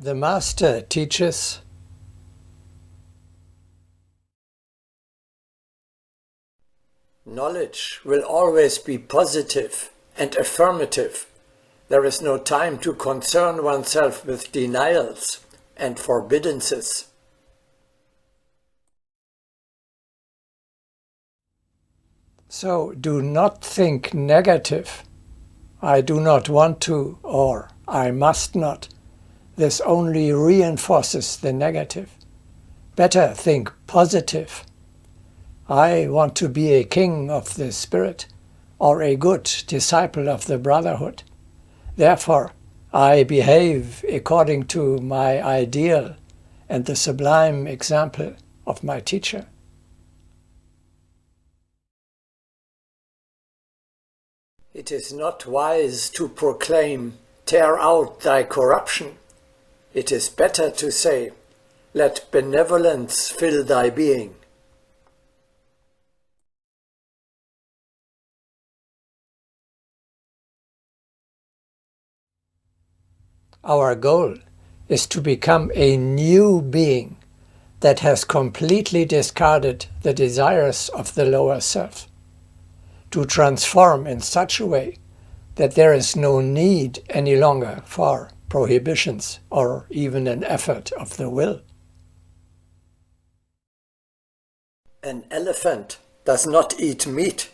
The Master teaches, knowledge will always be positive and affirmative. There is no time to concern oneself with denials and forbiddances. So do not think negative. I do not want to, or I must not. This only reinforces the negative. Better think positive. I want to be a king of the Spirit, or a good disciple of the Brotherhood. Therefore, I behave according to my ideal and the sublime example of my teacher. It is not wise to proclaim, "Tear out thy corruption." It is better to say, "Let benevolence fill thy being." Our goal is to become a new being that has completely discarded the desires of the lower self, to transform in such a way that there is no need any longer for prohibitions or even an effort of the will. An elephant does not eat meat,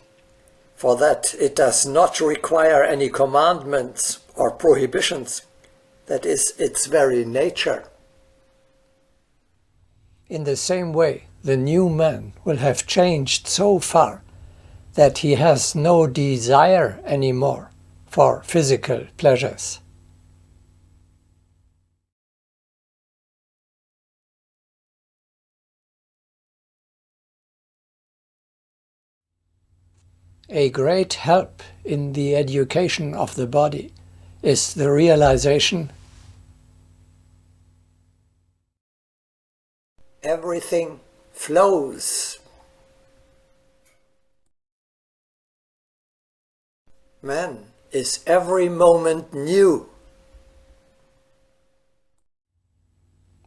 for that it does not require any commandments or prohibitions. That is its very nature. In the same way, the new man will have changed so far that he has no desire anymore for physical pleasures. A great help in the education of the body is the realization everything flows. Man is every moment new.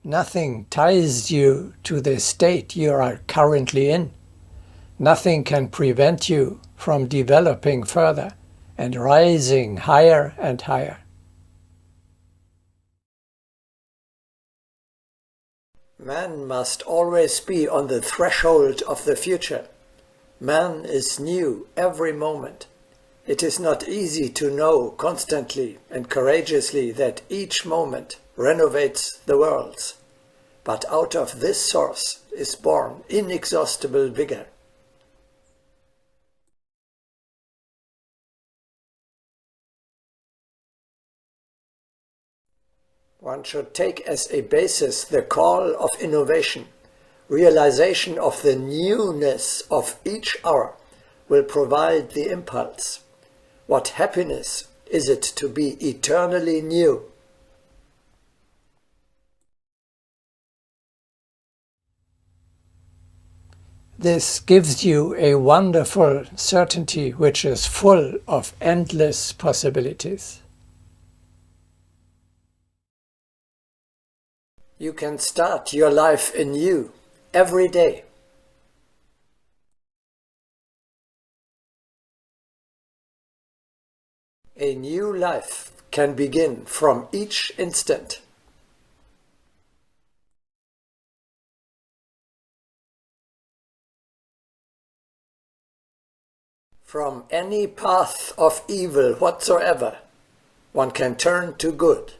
Nothing ties you to the state you are currently in. Nothing can prevent you from developing further and rising higher and higher. Man must always be on the threshold of the future. Man is new every moment. It is not easy to know constantly and courageously that each moment renovates the worlds. But out of this source is born inexhaustible vigor. One should take as a basis the call of innovation. Realization of the newness of each hour will provide the impulse. What happiness is it to be eternally new? This gives you a wonderful certainty which is full of endless possibilities. You can start your life anew every day. A new life can begin from each instant. From any path of evil whatsoever, one can turn to good.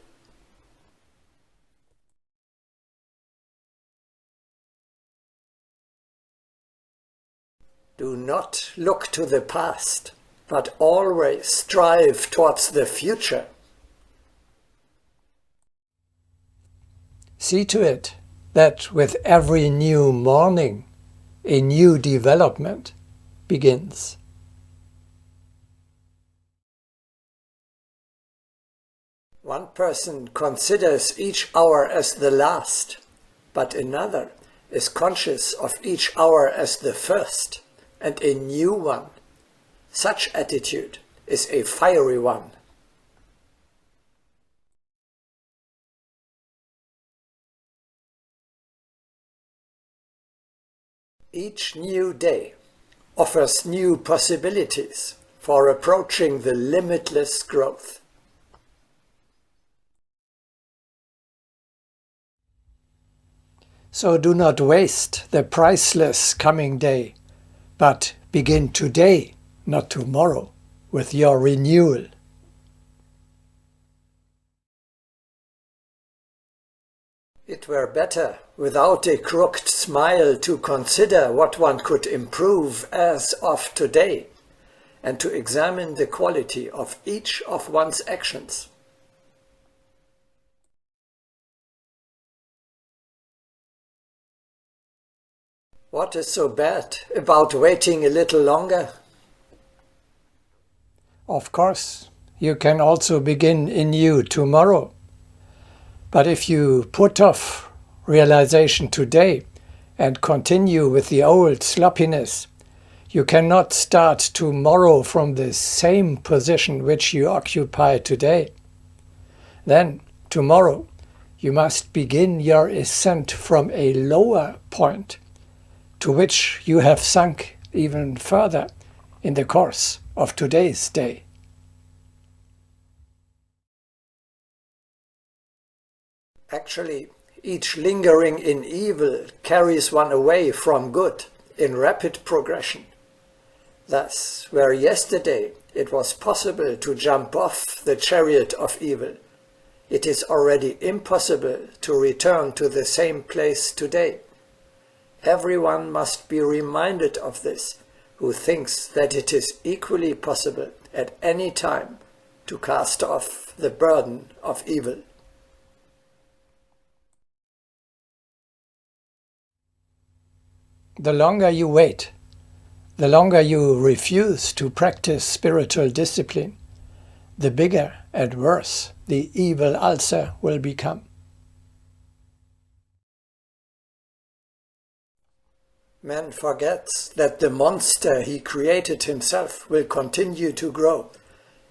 Do not look to the past, but always strive towards the future. See to it that with every new morning, a new development begins. One person considers each hour as the last, but another is conscious of each hour as the first and a new one. Such attitude is a fiery one. Each new day offers new possibilities for approaching the limitless growth. So do not waste the priceless coming day, but begin today, not tomorrow, with your renewal. It were better, without a crooked smile, to consider what one could improve as of today, and to examine the quality of each of one's actions. What is so bad about waiting a little longer? Of course, you can also begin anew tomorrow. But if you put off realization today and continue with the old sloppiness, you cannot start tomorrow from the same position which you occupy today. Then, tomorrow, you must begin your ascent from a lower point, to which you have sunk even further in the course of today's day. Actually, each lingering in evil carries one away from good in rapid progression. Thus, where yesterday it was possible to jump off the chariot of evil, it is already impossible to return to the same place today. Everyone must be reminded of this who thinks that it is equally possible at any time to cast off the burden of evil. The longer you wait, the longer you refuse to practice spiritual discipline, the bigger and worse the evil ulcer will become. Man forgets that the monster he created himself will continue to grow,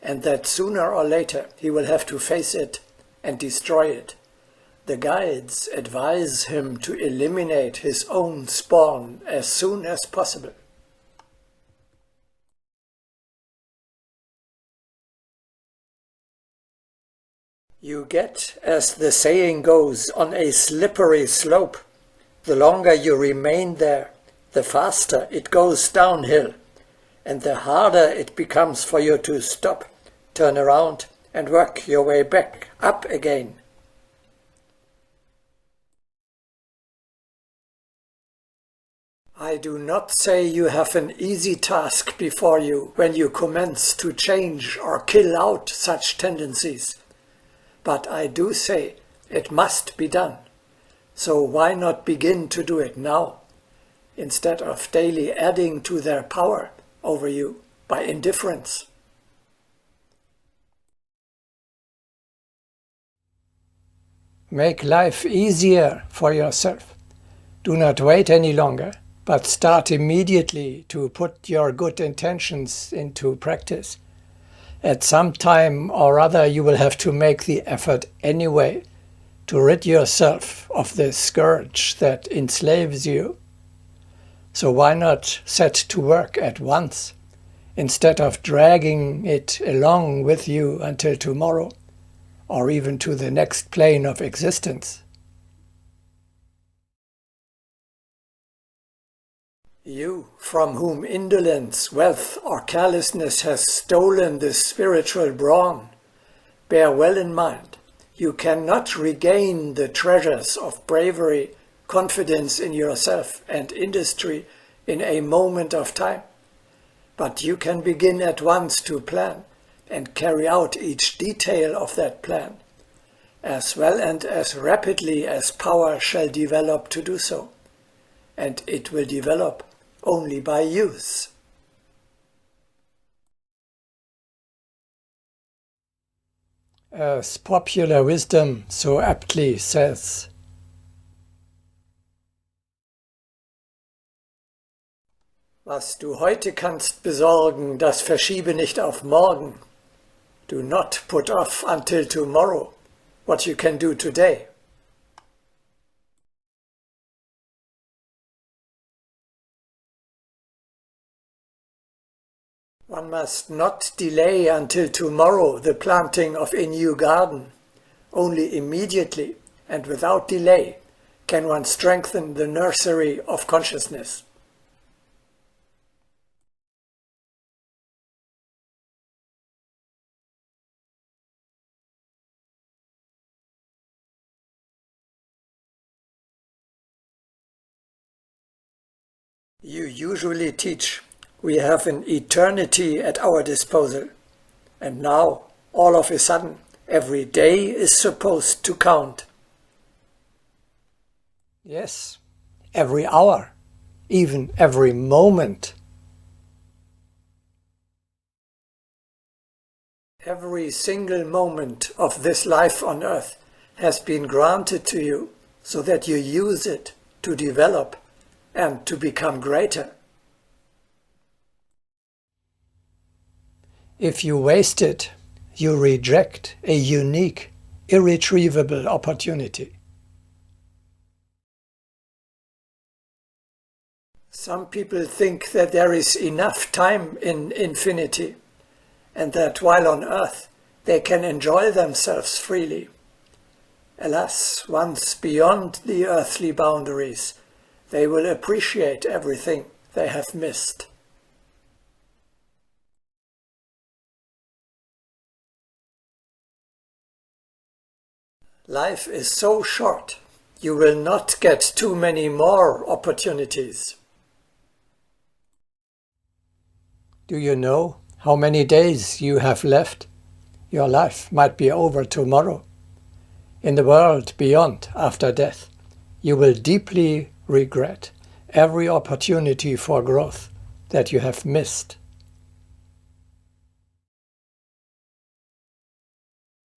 and that sooner or later he will have to face it and destroy it. The guides advise him to eliminate his own spawn as soon as possible. You get, as the saying goes, on a slippery slope. The longer you remain there, the faster it goes downhill, and the harder it becomes for you to stop, turn around, and work your way back up again. I do not say you have an easy task before you when you commence to change or kill out such tendencies, but I do say it must be done. So why not begin to do it now, instead of daily adding to their power over you by indifference? Make life easier for yourself. Do not wait any longer, but start immediately to put your good intentions into practice. At some time or other you will have to make the effort anyway to rid yourself of the scourge that enslaves you. So why not set to work at once, instead of dragging it along with you until tomorrow, or even to the next plane of existence? You, from whom indolence, wealth, or carelessness has stolen the spiritual brawn, bear well in mind, you cannot regain the treasures of bravery, confidence in yourself, and industry in a moment of time. But you can begin at once to plan and carry out each detail of that plan, as well and as rapidly as power shall develop to do so. And it will develop only by use. As popular wisdom so aptly says, was du heute kannst besorgen, das verschiebe nicht auf morgen. Do not put off until tomorrow what you can do today. One must not delay until tomorrow the planting of a new garden. Only immediately and without delay can one strengthen the nursery of consciousness. You usually teach we have an eternity at our disposal, and now, all of a sudden, every day is supposed to count. Yes, every hour, even every moment. Every single moment of this life on earth has been granted to you so that you use it to develop and to become greater. If you waste it, you reject a unique, irretrievable opportunity. Some people think that there is enough time in infinity, and that while on earth they can enjoy themselves freely. Alas, once beyond the earthly boundaries, they will appreciate everything they have missed. Life is so short, you will not get too many more opportunities. Do you know how many days you have left? Your life might be over tomorrow. In the world beyond, after death, you will deeply regret every opportunity for growth that you have missed.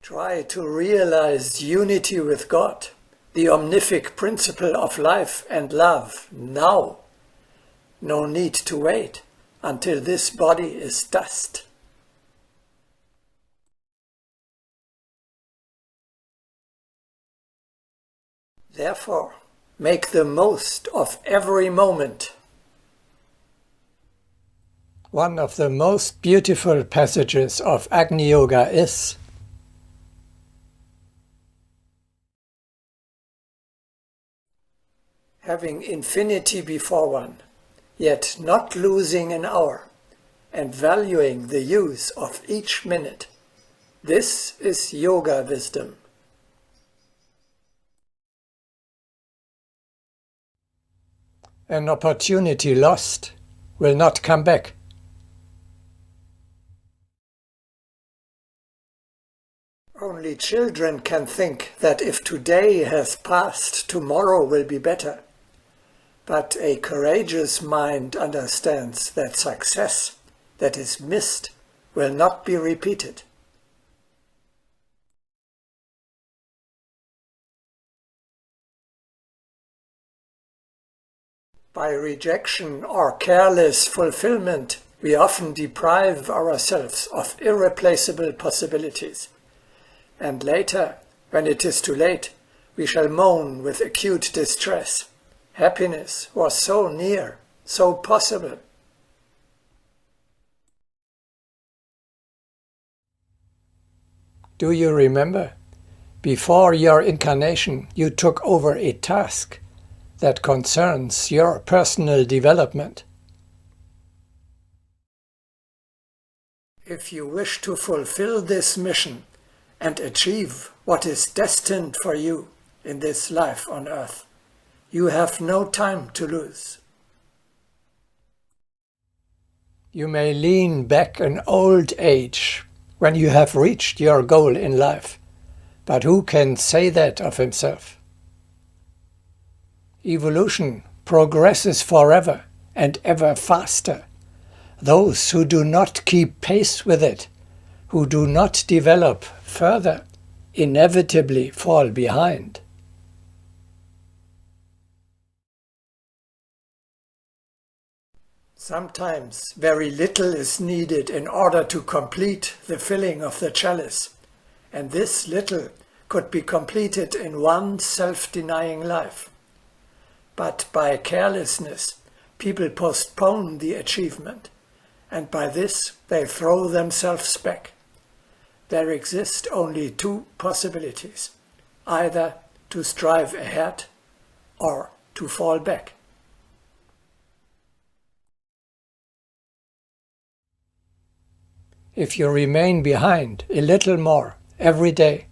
Try to realize unity with God, the omnific principle of life and love, now. No need to wait until this body is dust. Therefore, make the most of every moment. One of the most beautiful passages of Agni Yoga is: having infinity before one, yet not losing an hour, and valuing the use of each minute. This is yoga wisdom. An opportunity lost will not come back. Only children can think that if today has passed, tomorrow will be better. But a courageous mind understands that success that is missed will not be repeated. By rejection or careless fulfillment, we often deprive ourselves of irreplaceable possibilities. And later, when it is too late, we shall moan with acute distress. Happiness was so near, so possible. Do you remember? Before your incarnation, you took over a task that concerns your personal development. If you wish to fulfill this mission and achieve what is destined for you in this life on earth, you have no time to lose. You may lean back in old age when you have reached your goal in life, but who can say that of himself? Evolution progresses forever and ever faster. Those who do not keep pace with it, who do not develop further, inevitably fall behind. Sometimes very little is needed in order to complete the filling of the chalice, and this little could be completed in one self-denying life. But by carelessness, people postpone the achievement, and by this they throw themselves back. There exist only two possibilities, either to strive ahead or to fall back. If you remain behind a little more every day,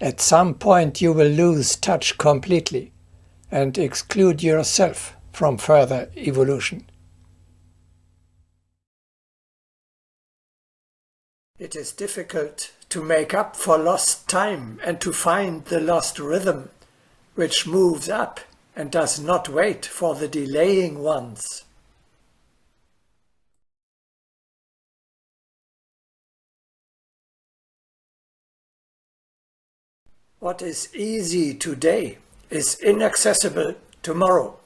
at some point you will lose touch completely and exclude yourself from further evolution. It is difficult to make up for lost time and to find the lost rhythm, which moves up and does not wait for the delaying ones. What is easy today is inaccessible tomorrow.